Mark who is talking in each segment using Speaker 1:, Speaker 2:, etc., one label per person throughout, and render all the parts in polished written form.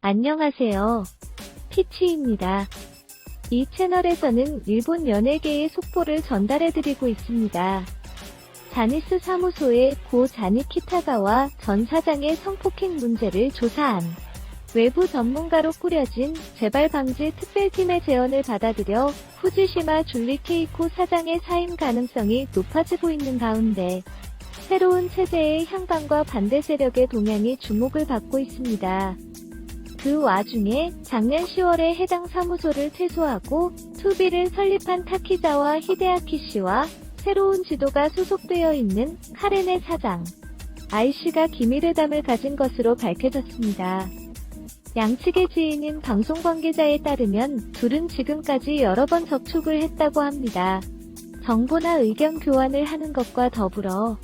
Speaker 1: 안녕하세요. 피치입니다. 이 채널에서는 일본 연예계의 속보를 전달해드리고 있습니다. 자니스 사무소의 고 자니 키타가와 전 사장의 성폭행 문제를 조사한 외부 전문가로 꾸려진 재발방지 특별팀의 제언을 받아들여 후지시마 줄리 케이코 사장의 사임 가능성이 높아지고 있는 가운데 새로운 체제의 향방과 반대 세력의 동향이 주목을 받고 있습니다. 그 와중에 작년 10월에 해당 사무소를 퇴소하고 투비를 설립한 타키자와 히데아키 씨와 새로운 지도가 소속되어 있는 카레네 사장, 아이씨가 기밀회담을 가진 것으로 밝혀졌습니다. 양측의 지인인 방송 관계자에 따르면 둘은 지금까지 여러 번 접촉을 했다고 합니다. 정보나 의견 교환을 하는 것과 더불어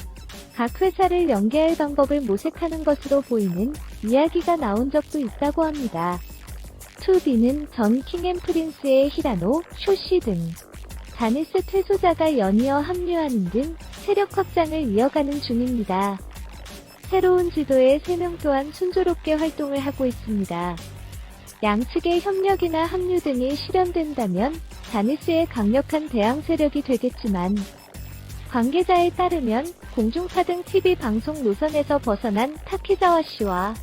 Speaker 1: 각 회사를 연계할 방법을 모색하는 것으로 보이는 이야기가 나온 적도 있다고 합니다. 투비는 전 킹앤프린스의 히라노, 쇼씨 등 자니스 퇴소자가 연이어 합류하는 등 세력 확장을 이어가는 중입니다. 새로운 지도의 3명 또한 순조롭게 활동을 하고 있습니다. 양측의 협력이나 합류 등이 실현된다면 자니스의 강력한 대항 세력이 되겠지만 관계자에 따르면 공중파 등 TV 방송 노선에서 벗어난 타키자와 씨와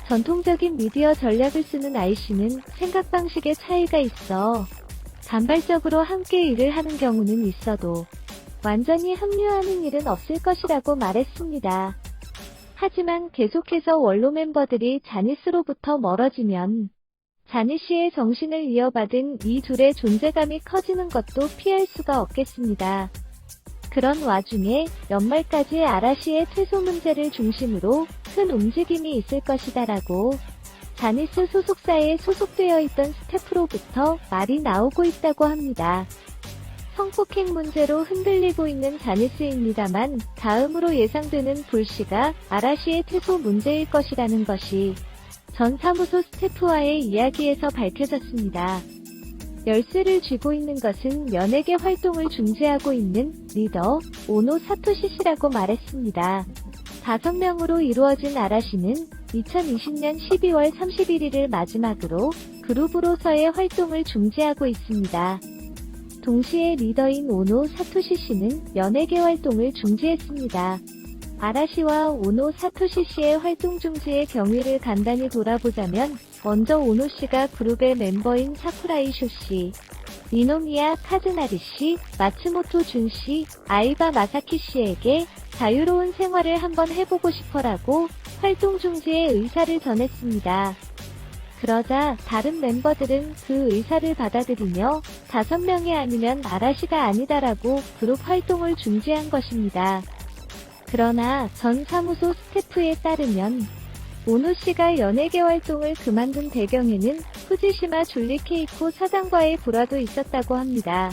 Speaker 1: 전통적인 미디어 전략을 쓰는 아이씨는 생각 방식의 차이가 있어 단발적으로 함께 일을 하는 경우는 있어도 완전히 합류하는 일은 없을 것이라고 말했습니다. 하지만 계속해서 원로 멤버들이 자니스로부터 멀어지면 자니씨의 정신을 이어받은 이 둘의 존재감이 커지는 것도 피할 수가 없겠습니다. 그런 와중에 연말까지 아라시의 퇴소 문제를 중심으로 큰 움직임이 있을 것이다라고 자니스 소속사에 소속되어 있던 스태프로부터 말이 나오고 있다고 합니다. 성폭행 문제로 흔들리고 있는 자니스입니다만 다음으로 예상되는 불씨가 아라시의 퇴소 문제일 것이라는 것이 전 사무소 스태프와의 이야기에서 밝혀졌습니다. 열쇠를 쥐고 있는 것은 연예계 활동을 중지하고 있는 리더 오노 사토시 씨라고 말했습니다. 5명으로 이루어진 아라시는 2020년 12월 31일을 마지막으로 그룹으로서의 활동을 중지하고 있습니다. 동시에 리더인 오노 사토시 씨는 연예계 활동을 중지했습니다. 아라시와 오노 사토시 씨의 활동 중지의 경위를 간단히 돌아보자면 먼저 오노 씨가 그룹의 멤버인 사쿠라이 쇼 씨, 니노미야 카즈나리 씨, 마츠모토 준 씨, 아이바 마사키 씨에게 자유로운 생활을 한번 해보고 싶어라고 활동 중지의 의사를 전했습니다. 그러자 다른 멤버들은 그 의사를 받아들이며 5명이 아니면 아라시가 아니다라고 그룹 활동을 중지한 것입니다. 그러나 전 사무소 스태프에 따르면 오노 씨가 연예계 활동을 그만둔 배경에는 후지시마 줄리 케이코 사장과의 불화도 있었다고 합니다.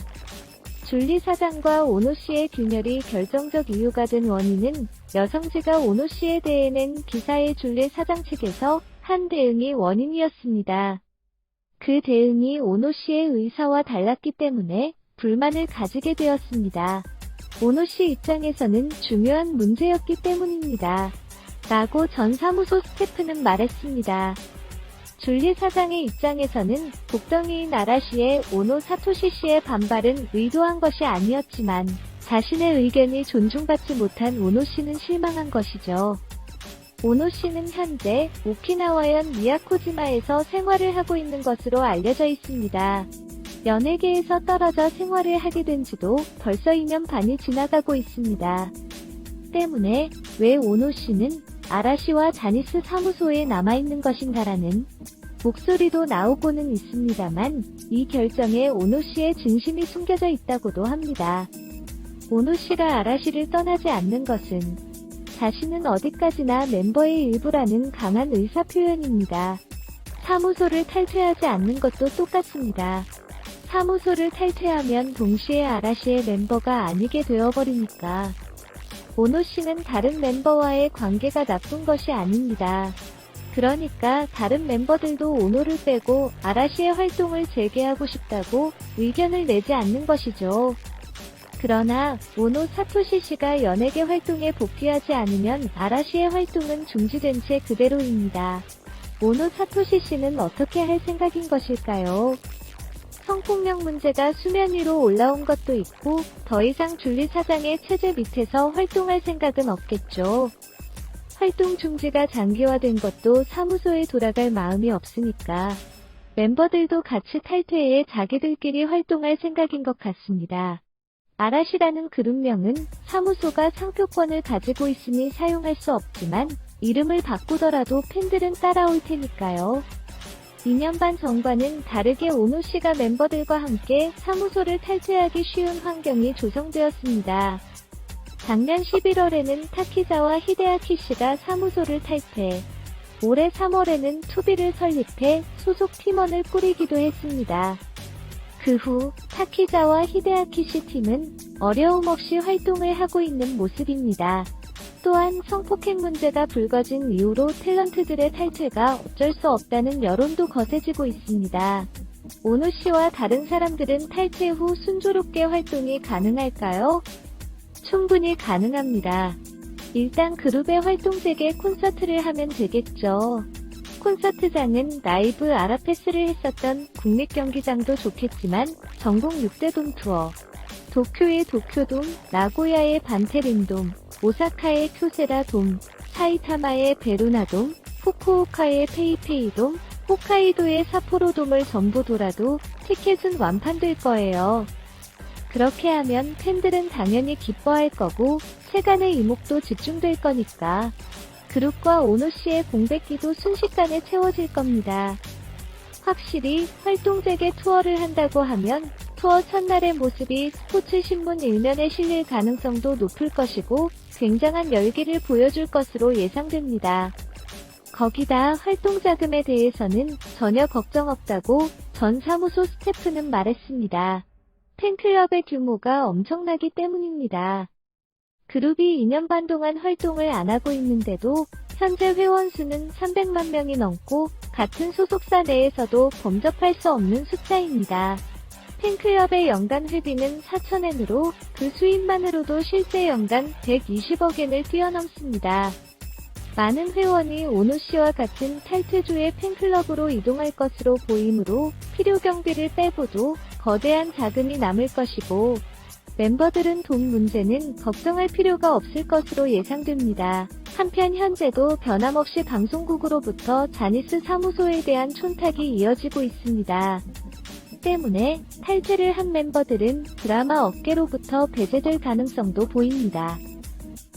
Speaker 1: 줄리 사장과 오노 씨의 균열이 결정적 이유가 된 원인은 여성지가 오노 씨에 대해 낸 기사의 줄리 사장 측에서 한 대응이 원인이었습니다. 그 대응이 오노 씨의 의사와 달랐기 때문에 불만을 가지게 되었습니다. 오노 씨 입장에서는 중요한 문제였기 때문입니다. 라고 전 사무소 스태프는 말했습니다. 줄리 사장의 입장에서는 복덩이인 아라시의 오노 사토시 씨의 반발은 의도한 것이 아니었지만 자신의 의견이 존중받지 못한 오노 씨는 실망한 것이죠. 오노 씨는 현재 오키나와현 미야코지마에서 생활을 하고 있는 것으로 알려져 있습니다. 연예계에서 떨어져 생활을 하게 된 지도 벌써 2년 반이 지나가고 있습니다. 때문에 왜 오노 씨는 아라시와 자니스 사무소에 남아있는 것인가라는 목소리도 나오고는 있습니다만 이 결정에 오노 씨의 진심이 숨겨져 있다고도 합니다. 오노 씨가 아라시를 떠나지 않는 것은 자신은 어디까지나 멤버의 일부라는 강한 의사표현입니다. 사무소를 탈퇴하지 않는 것도 똑같습니다. 사무소를 탈퇴하면 동시에 아라시의 멤버가 아니게 되어버리니까 오노 씨는 다른 멤버와의 관계가 나쁜 것이 아닙니다. 그러니까 다른 멤버들도 오노를 빼고 아라시의 활동을 재개하고 싶다고 의견을 내지 않는 것이죠. 그러나 오노 사토시 씨가 연예계 활동에 복귀하지 않으면 아라시의 활동은 중지된 채 그대로입니다. 오노 사토시 씨는 어떻게 할 생각인 것일까요? 성폭력 문제가 수면 위로 올라온 것도 있고 더 이상 줄리 사장의 체제 밑에서 활동할 생각은 없겠죠. 활동 중지가 장기화된 것도 사무소에 돌아갈 마음이 없으니까 멤버들도 같이 탈퇴해 자기들끼리 활동할 생각인 것 같습니다. 아라시라는 그룹명은 사무소가 상표권을 가지고 있으니 사용할 수 없지만 이름을 바꾸더라도 팬들은 따라올 테니까요. 2년 반 전과는 다르게 오노 씨가 멤버들과 함께 사무소를 탈퇴하기 쉬운 환경이 조성되었습니다. 작년 11월에는 타키자와 히데아키 씨가 사무소를 탈퇴, 올해 3월에는 투비를 설립해 소속 팀원을 꾸리기도 했습니다. 그 후 타키자와 히데아키 씨 팀은 어려움 없이 활동을 하고 있는 모습입니다. 또한 성폭행 문제가 불거진 이후로 탤런트들의 탈퇴가 어쩔 수 없다는 여론도 거세지고 있습니다. 오노 씨와 다른 사람들은 탈퇴 후 순조롭게 활동이 가능할까요? 충분히 가능합니다. 일단 그룹의 활동 재개 콘서트를 하면 되겠죠. 콘서트장은 라이브 아라페스를 했었던 국립경기장도 좋겠지만 전국 6대 돔 투어, 도쿄의 도쿄돔, 나고야의 반테린돔, 오사카의 쿄세라돔, 사이타마의 베루나돔, 후쿠오카의 페이페이돔, 홋카이도의 삿포로돔을 전부 돌아도 티켓은 완판될 거예요. 그렇게 하면 팬들은 당연히 기뻐할 거고 세간의 이목도 집중될 거니까 그룹과 오노 씨의 공백기도 순식간에 채워질 겁니다. 확실히 활동 재개 투어를 한다고 하면 투어 첫날의 모습이 스포츠 신문 일면에 실릴 가능성도 높을 것이고 굉장한 열기를 보여줄 것으로 예상됩니다. 거기다 활동 자금에 대해서는 전혀 걱정 없다고 전 사무소 스태프는 말했습니다. 팬클럽의 규모가 엄청나기 때문입니다. 그룹이 2년 반 동안 활동을 안 하고 있는데도 현재 회원 수는 300만 명이 넘고 같은 소속사 내에서도 범접할 수 없는 숫자입니다. 팬클럽의 연간 회비는 4,000엔으로 그 수입만으로도 실제 연간 120억엔을 뛰어넘습니다. 많은 회원이 오노 씨와 같은 탈퇴주의 팬클럽으로 이동할 것으로 보이므로 필요 경비를 빼고도 거대한 자금이 남을 것이고 멤버들은 돈 문제는 걱정할 필요가 없을 것으로 예상됩니다. 한편 현재도 변함없이 방송국으로부터 자니스 사무소에 대한 촌탁이 이어지고 있습니다. 때문에 탈퇴를 한 멤버들은 드라마 업계로부터 배제될 가능성도 보입니다.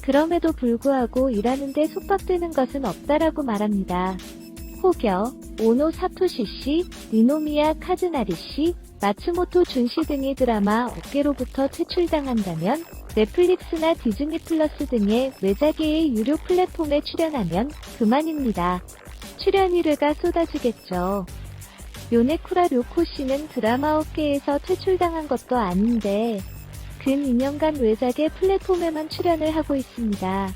Speaker 1: 그럼에도 불구하고 일하는데 속박되는 것은 없다라고 말합니다. 혹여 오노 사토시 씨, 니노미야 카즈나리 씨, 마츠모토 준씨 등이 드라마 업계로부터 퇴출당한다면 넷플릭스나 디즈니 플러스 등의 외자계의 유료 플랫폼에 출연하면 그만입니다. 출연 의뢰가 쏟아지겠죠. 요네쿠라 료코 씨는 드라마 업계에서 퇴출당한 것도 아닌데 근 2년간 외작의 플랫폼에만 출연을 하고 있습니다.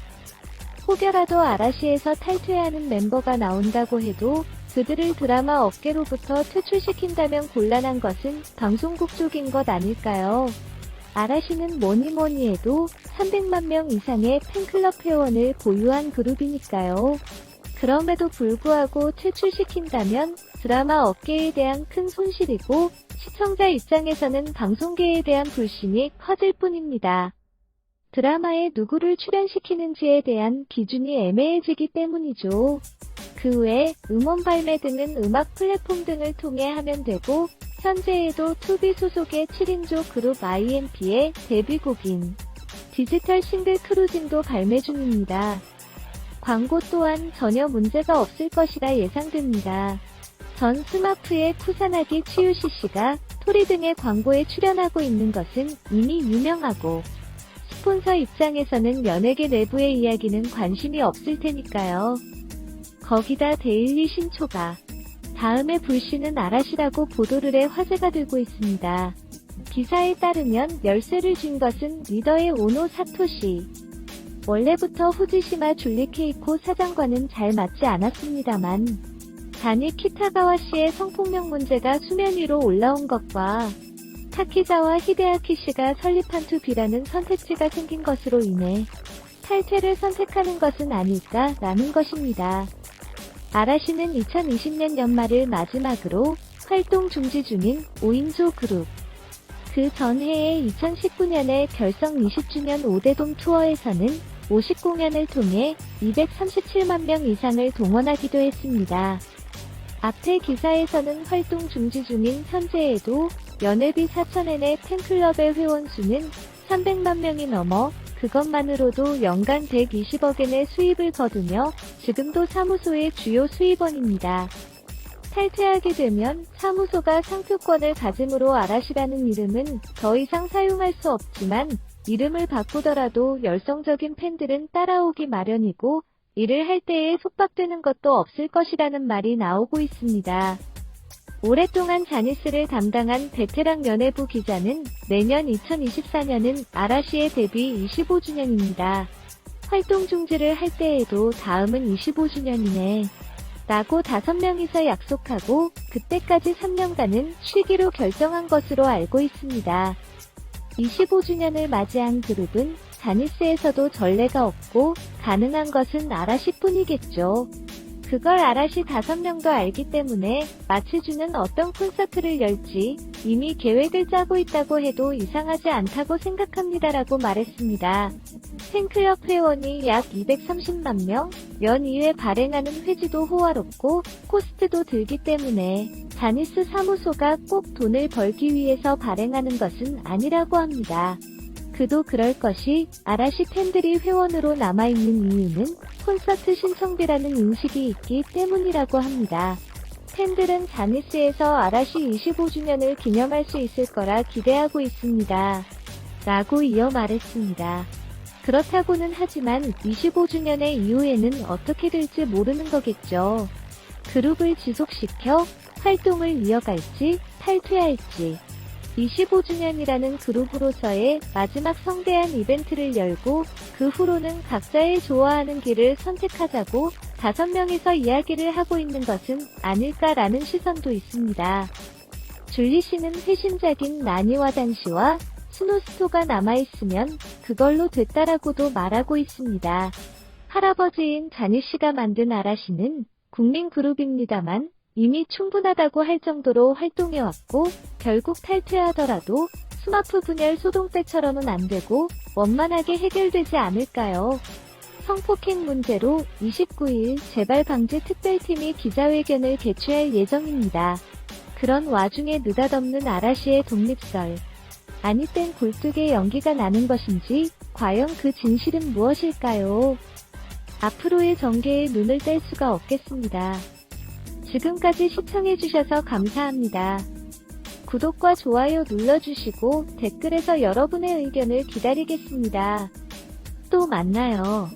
Speaker 1: 혹여라도 아라시에서 탈퇴하는 멤버가 나온다고 해도 그들을 드라마 업계로부터 퇴출시킨다면 곤란한 것은 방송국 쪽인 것 아닐까요? 아라시는 뭐니뭐니 해도 300만 명 이상의 팬클럽 회원을 보유한 그룹이니까요. 그럼에도 불구하고 퇴출시킨다면 드라마 업계에 대한 큰 손실이고 시청자 입장에서는 방송계에 대한 불신이 커질 뿐입니다. 드라마에 누구를 출연시키는지에 대한 기준이 애매해지기 때문이죠. 그 외 음원 발매 등은 음악 플랫폼 등을 통해 하면 되고 현재에도 투비 소속의 7인조 그룹 IMP의 데뷔곡인 디지털 싱글 크루징도 발매 중입니다. 광고 또한 전혀 문제가 없을 것이라 예상됩니다. 전 스마프의 쿠사나기 치유시 씨가 토리 등의 광고에 출연하고 있는 것은 이미 유명하고 스폰서 입장에서는 연예계 내부의 이야기는 관심이 없을 테니까요. 거기다 데일리 신초가 다음에 불씨는 아라시라고 보도를 해 화제가 되고 있습니다. 기사에 따르면 열쇠를 쥔 것은 리더의 오노 사토시. 원래부터 후지시마 줄리 케이코 사장과는 잘 맞지 않았습니다만 다니 키타가와 씨의 성폭력 문제가 수면 위로 올라온 것과 타키자와 히데아키 씨가 설립한 투비라는 선택지가 생긴 것으로 인해 탈퇴를 선택하는 것은 아닐까라는 것입니다. 아라시는 2020년 연말을 마지막으로 활동 중지 중인 5인조 그룹. 그 전해에 2019년에 결성 20주년 5대돔 투어에서는 50공연을 통해 237만 명 이상을 동원하기도 했습니다. 앞의 기사에서는 활동 중지 중인 현재에도 연회비 4,000엔의 팬클럽의 회원수는 300만 명이 넘어 그것만으로도 연간 120억엔의 수입을 거두며 지금도 사무소의 주요 수입원입니다. 탈퇴하게 되면 사무소가 상표권을 가짐으로 아라시라는 이름은 더 이상 사용할 수 없지만 이름을 바꾸더라도 열성적인 팬들은 따라오기 마련이고 일을 할 때에 속박되는 것도 없을 것이라는 말이 나오고 있습니다. 오랫동안 자니스를 담당한 베테랑 연예부 기자는 내년 2024년은 아라시의 데뷔 25주년입니다. 활동 중지를 할 때에도 다음은 25주년이네. 라고 5명이서 약속하고 그때까지 3년간은 쉬기로 결정한 것으로 알고 있습니다. 25주년을 맞이한 그룹은 자니스에서도 전례가 없고 가능한 것은 아라시뿐이겠죠. 그걸 아라시 5명도 알기 때문에 마치주는 어떤 콘서트를 열지 이미 계획을 짜고 있다고 해도 이상하지 않다고 생각합니다라고 말했습니다. 팬클럽 회원이 약 230만 명, 연 2회 발행하는 회지도 호화롭고 코스트도 들기 때문에 자니스 사무소가 꼭 돈을 벌기 위해서 발행하는 것은 아니라고 합니다. 그도 그럴 것이 아라시 팬들이 회원으로 남아있는 이유는 콘서트 신청비라는 인식이 있기 때문이라고 합니다. 팬들은 자니스에서 아라시 25주년을 기념할 수 있을 거라 기대하고 있습니다. 라고 이어 말했습니다. 그렇다고는 하지만 25주년의 이후에는 어떻게 될지 모르는 거겠죠. 그룹을 지속시켜 활동을 이어갈지 탈퇴할지. 25주년이라는 그룹으로서의 마지막 성대한 이벤트를 열고 그 후로는 각자의 좋아하는 길을 선택하자고 5명이서 이야기를 하고 있는 것은 아닐까라는 시선도 있습니다. 줄리 씨는 회심작인 나니와 단시와 스노스토가 남아있으면 그걸로 됐다라고도 말하고 있습니다. 할아버지인 자니 씨가 만든 아라시는 국민 그룹입니다만 이미 충분하다고 할 정도로 활동해왔고 결국 탈퇴하더라도 스마프 분열 소동때처럼은 안 되고 원만하게 해결되지 않을까요? 성폭행 문제로 29일 재발방지 특별팀이 기자회견을 개최할 예정입니다. 그런 와중에 느닷없는 아라시의 독립설. 아니 땐 굴뚝에 연기가 나는 것인지 과연 그 진실은 무엇일까요? 앞으로의 전개에 눈을 뗄 수가 없겠습니다. 지금까지 시청해주셔서 감사합니다. 구독과 좋아요 눌러주시고 댓글에서 여러분의 의견을 기다리겠습니다. 또 만나요.